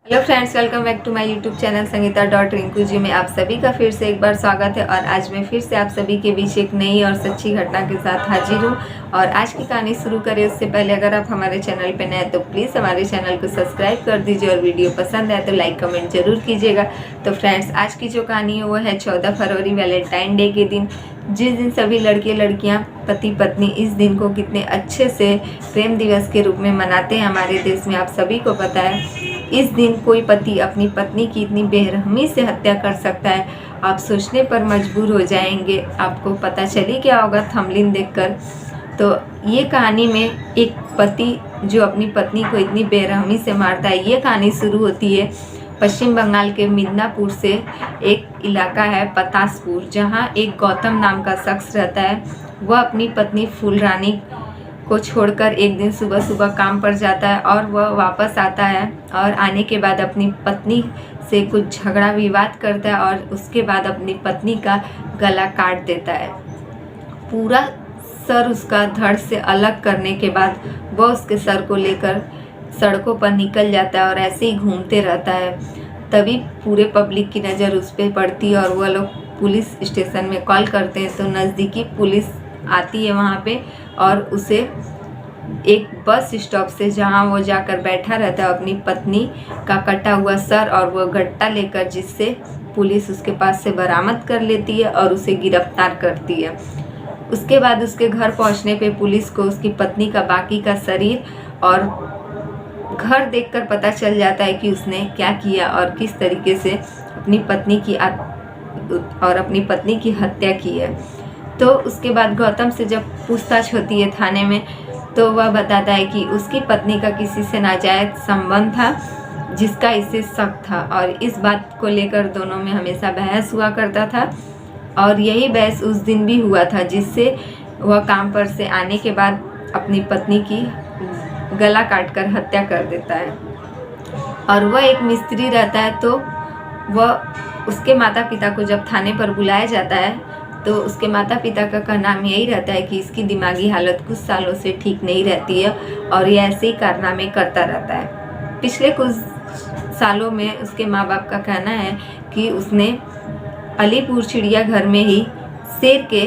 Hello friends, welcome back to my YouTube channel Sangeeta dot Rinku ji में आप सभी का फिर से एक बार स्वागत है। और आज मैं फिर से आप सभी के बीच एक नई और सच्ची घटना के साथ हाजिर हूँ। और आज की कहानी शुरू करें उससे पहले अगर आप हमारे चैनल पर नए हैं तो प्लीज़ हमारे चैनल को सब्सक्राइब कर दीजिए और वीडियो पसंद आए तो लाइक कमेंट जरूर कीजिएगा। तो फ्रेंड्स, आज की जो कहानी है वो है 14 फरवरी वैलेंटाइन डे के दिन, जिस दिन सभी लड़के लड़कियां पति पत्नी इस दिन को कितने अच्छे से प्रेम दिवस के रूप में मनाते हैं। हमारे देश में आप सभी को पता है इस दिन कोई पति अपनी पत्नी की इतनी बेरहमी से हत्या कर सकता है। आप सोचने पर मजबूर हो जाएंगे, आपको पता चली क्या होगा थंबनेल देखकर। तो ये कहानी में एक पति जो अपनी पत्नी को इतनी बेरहमी से मारता है, ये कहानी शुरू होती है पश्चिम बंगाल के मिदनापुर से। एक इलाका है पतासपुर, जहाँ एक गौतम नाम का शख्स रहता है। वह अपनी पत्नी फूलरानी को छोड़कर एक दिन सुबह सुबह काम पर जाता है और वह वापस आता है और आने के बाद अपनी पत्नी से कुछ झगड़ा विवाद करता है और उसके बाद अपनी पत्नी का गला काट देता है। पूरा सर उसका धड़ से अलग करने के बाद वह उसके सर को लेकर सड़कों पर निकल जाता है और ऐसे ही घूमते रहता है। तभी पूरे पब्लिक की नज़र उस पर पड़ती है और वह लोग पुलिस स्टेशन में कॉल करते हैं। तो नज़दीकी पुलिस आती है वहाँ पे और उसे एक बस स्टॉप से, जहाँ वो जाकर बैठा रहता है, अपनी पत्नी का कटा हुआ सर और वो गट्टा लेकर, जिससे पुलिस उसके पास से बरामद कर लेती है और उसे गिरफ्तार करती है। उसके बाद उसके घर पहुँचने पे पुलिस को उसकी पत्नी का बाकी का शरीर और घर देखकर पता चल जाता है कि उसने क्या किया और किस तरीके से अपनी पत्नी की हत्या की है। तो उसके बाद गौतम से जब पूछताछ होती है थाने में, तो वह बताता है कि उसकी पत्नी का किसी से नाजायज संबंध था जिसका इसे शक था और इस बात को लेकर दोनों में हमेशा बहस हुआ करता था। और यही बहस उस दिन भी हुआ था, जिससे वह काम पर से आने के बाद अपनी पत्नी की गला काटकर हत्या कर देता है। और वह एक मिस्त्री रहता है, तो वह उसके माता पिता को जब थाने पर बुलाया जाता है तो उसके माता पिता का कहना यही रहता है कि इसकी दिमागी हालत कुछ सालों से ठीक नहीं रहती है और ये ऐसे ही कारनामे करता रहता है। पिछले कुछ सालों में उसके माँ बाप का कहना है कि उसने अलीपुर चिड़ियाघर में ही शेर के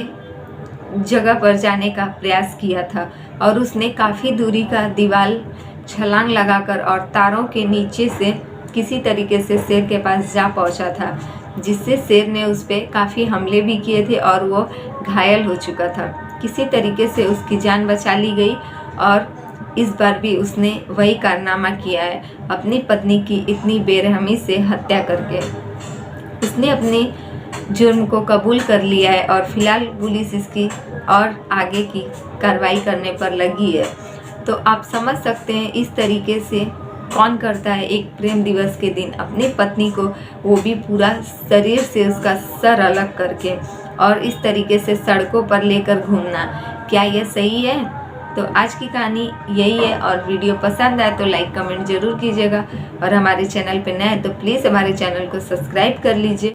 जगह पर जाने का प्रयास किया था और उसने काफ़ी दूरी का दीवार छलांग लगाकर और तारों के नीचे से किसी तरीके से शेर के पास जा पहुंचा था, जिससे शेर ने उस पर काफ़ी हमले भी किए थे और वो घायल हो चुका था। किसी तरीके से उसकी जान बचा ली गई और इस बार भी उसने वही कारनामा किया है, अपनी पत्नी की इतनी बेरहमी से हत्या करके। उसने अपने जुर्म को कबूल कर लिया है और फिलहाल पुलिस इसकी और आगे की कार्रवाई करने पर लगी है। तो आप समझ सकते हैं इस तरीके से कौन करता है एक प्रेम दिवस के दिन अपनी पत्नी को, वो भी पूरा शरीर से उसका सर अलग करके, और इस तरीके से सड़कों पर लेकर घूमना। क्या यह सही है? तो आज की कहानी यही है और वीडियो पसंद आए तो लाइक कमेंट जरूर कीजिएगा और हमारे चैनल पर नए हैं तो प्लीज़ हमारे चैनल को सब्सक्राइब कर लीजिए।